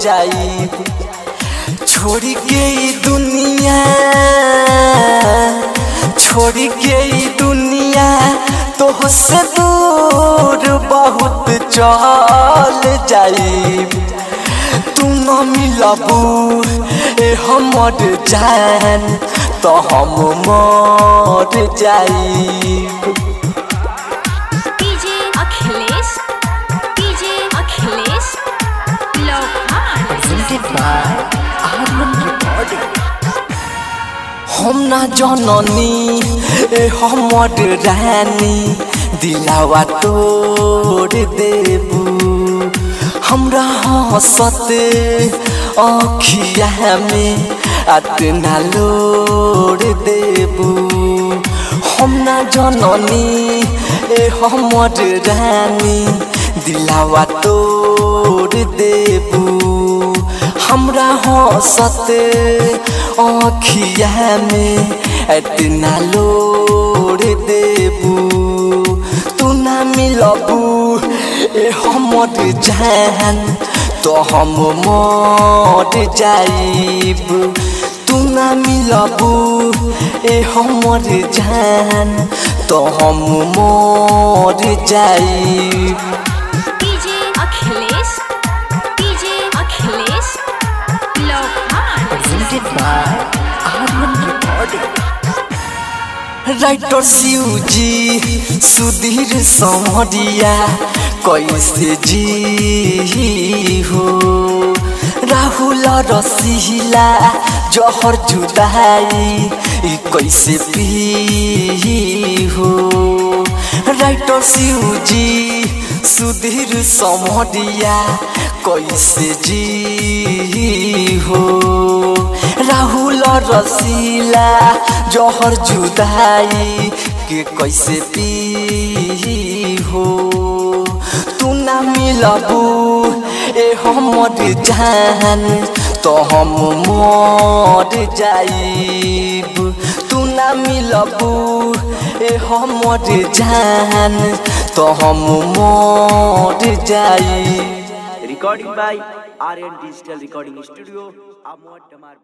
जाइब। छोड़ के ई दुनिया, छोड़ के ई दुनिया तोहसे दूर बहुत चल जाइब। तू न मिलबू ए हमर जान तो हम मर जाइब। डीजे अखिलेश, डीजे अखिलेश लोहान presented by Arman Recording। हम ना जननी ए हमर रानी दिलावा तोड़ देबू। हमरा हंसते आँखिया में अतना लोड़ देबू। हम ना जननी ए हमर रानी दिलावा तोड़ देबू। हमरा हंसते आँखिया में इतना लोड़ देबू। तू ना मिलबू ए हमर जान तो हम मर जाइब। तू ना मिलबू ए हमर जान तो हम मर जाइब। डीजे अखिलेश, डीजे अखिलेश लोहान presented by Arman Recording। Writer Shivji Sudhir Samariya कैसे जी हो। राहुल रसीला जहर जुदाई कैसे पी हो। राइटर शिवजी सुधीर समरिया कैसे जी हो। राहुल रसीला जहर जुदाई के कैसे पी हो। तू ना मिलबू ए हमर जान तो हम मर जाइब। तू ना मिलबू ए हमर जान तो हम मर जाइब। Recording by RN Digital Recording Studio, Amod Damar.